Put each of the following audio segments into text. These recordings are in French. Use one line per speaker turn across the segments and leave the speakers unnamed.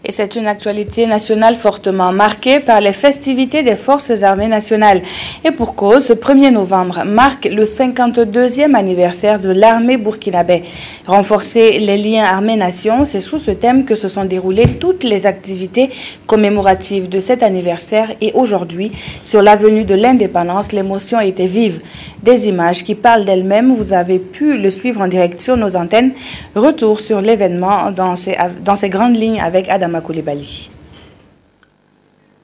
Et c'est une actualité nationale fortement marquée par les festivités des Forces armées nationales. Et pour cause, ce 1er novembre marque le 52e anniversaire de l'armée burkinabé. Renforcer les liens armée-nation, c'est sous ce thème que se sont déroulées toutes les activités commémoratives de cet anniversaire. Et aujourd'hui, sur l'avenue de l'Indépendance, l'émotion était vive. Des images qui parlent d'elles-mêmes, vous avez pu le suivre en direct sur nos antennes. Retour sur l'événement dans ses grandes lignes avec Adama Koulibaly.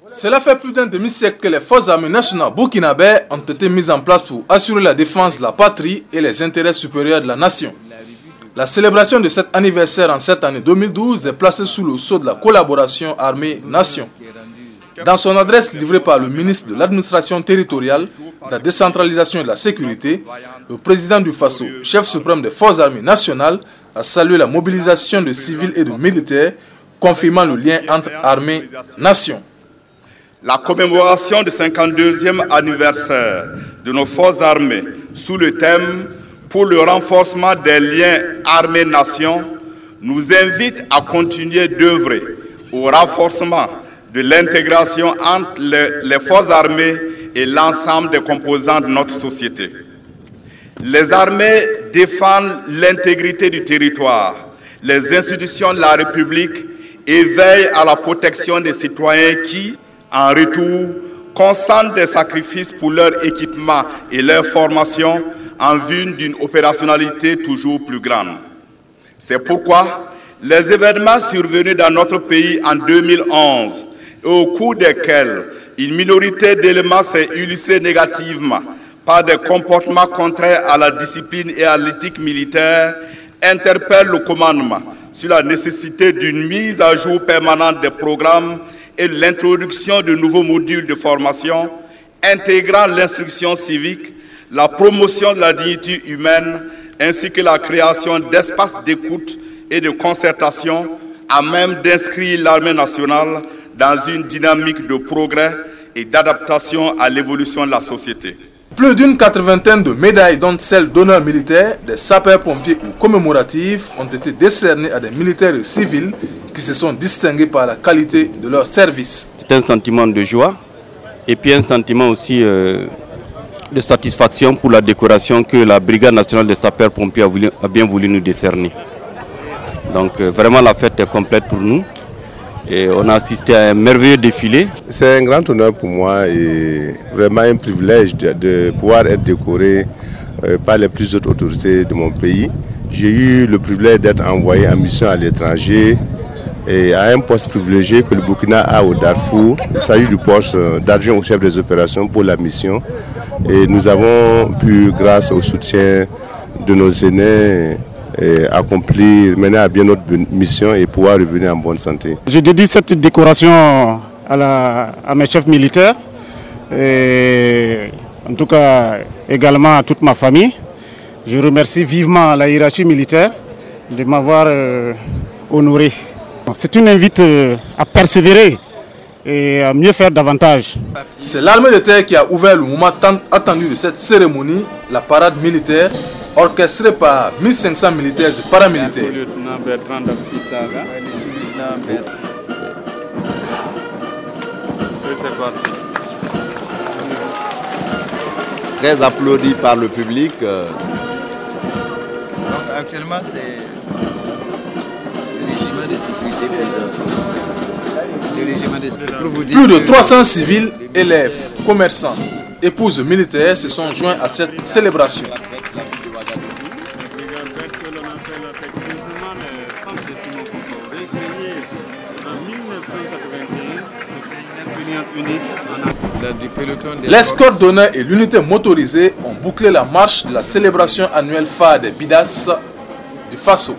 Cela fait plus d'un demi-siècle que les forces armées nationales burkinabées ont été mises en place pour assurer la défense de la patrie et les intérêts supérieurs de la nation. La célébration de cet anniversaire en cette année 2012 est placée sous le sceau de la collaboration armée-nation. Dans son adresse livrée par le ministre de l'administration territoriale, de la décentralisation et de la sécurité, le président du FASO, chef suprême des forces armées nationales, a salué la mobilisation de civils et de militaires, confirmant le lien entre armée et nation.
La commémoration du 52e anniversaire de nos forces armées sous le thème « Pour le renforcement des liens armée-nation » nous invite à continuer d'œuvrer au renforcement de l'intégration entre les forces armées et l'ensemble des composants de notre société. Les armées défendent l'intégrité du territoire, les institutions de la République et veillent à la protection des citoyens qui, en retour, consentent des sacrifices pour leur équipement et leur formation en vue d'une opérationnalité toujours plus grande. C'est pourquoi les événements survenus dans notre pays en 2011 et au cours desquels une minorité d'éléments s'est illustrée négativement par des comportements contraires à la discipline et à l'éthique militaire, interpellent le commandement sur la nécessité d'une mise à jour permanente des programmes et l'introduction de nouveaux modules de formation intégrant l'instruction civique, la promotion de la dignité humaine ainsi que la création d'espaces d'écoute et de concertation à même d'inscrire l'armée nationale dans une dynamique de progrès et d'adaptation à l'évolution de la société.
Plus d'une 80aine de médailles, dont celles d'honneur militaire, des sapeurs-pompiers ou commémoratives, ont été décernées à des militaires et civils qui se sont distingués par la qualité de leur service.
C'est un sentiment de joie et puis un sentiment aussi de satisfaction pour la décoration que la Brigade nationale des sapeurs-pompiers a bien voulu nous décerner. Donc vraiment la fête est complète pour nous. Et on a assisté à un merveilleux défilé.
C'est un grand honneur pour moi et vraiment un privilège de pouvoir être décoré par les plus hautes autorités de mon pays. J'ai eu le privilège d'être envoyé en mission à l'étranger et à un poste privilégié que le Burkina a au Darfour. Il s'agit du poste d'adjoint au chef des opérations pour la mission. Et nous avons pu, grâce au soutien de nos aînés, accomplir, mener à bien notre mission et pouvoir revenir en bonne santé.
Je dédie cette décoration à mes chefs militaires et en tout cas également à toute ma famille. Je remercie vivement la hiérarchie militaire de m'avoir honoré. C'est une invite à persévérer et à mieux faire davantage.
C'est l'armée de terre qui a ouvert le moment tant attendu de cette cérémonie, la parade militaire, orchestré par 1500 militaires et paramilitaires.
Très applaudi par le public.
Donc actuellement c'est le régiment de sécurité présidentiel.
Plus de 300 civils, élèves, commerçants, épouses militaires se sont joints à cette célébration. L'escorte d'honneur et l'unité motorisée ont bouclé la marche de la célébration annuelle phare des Bidas du Faso.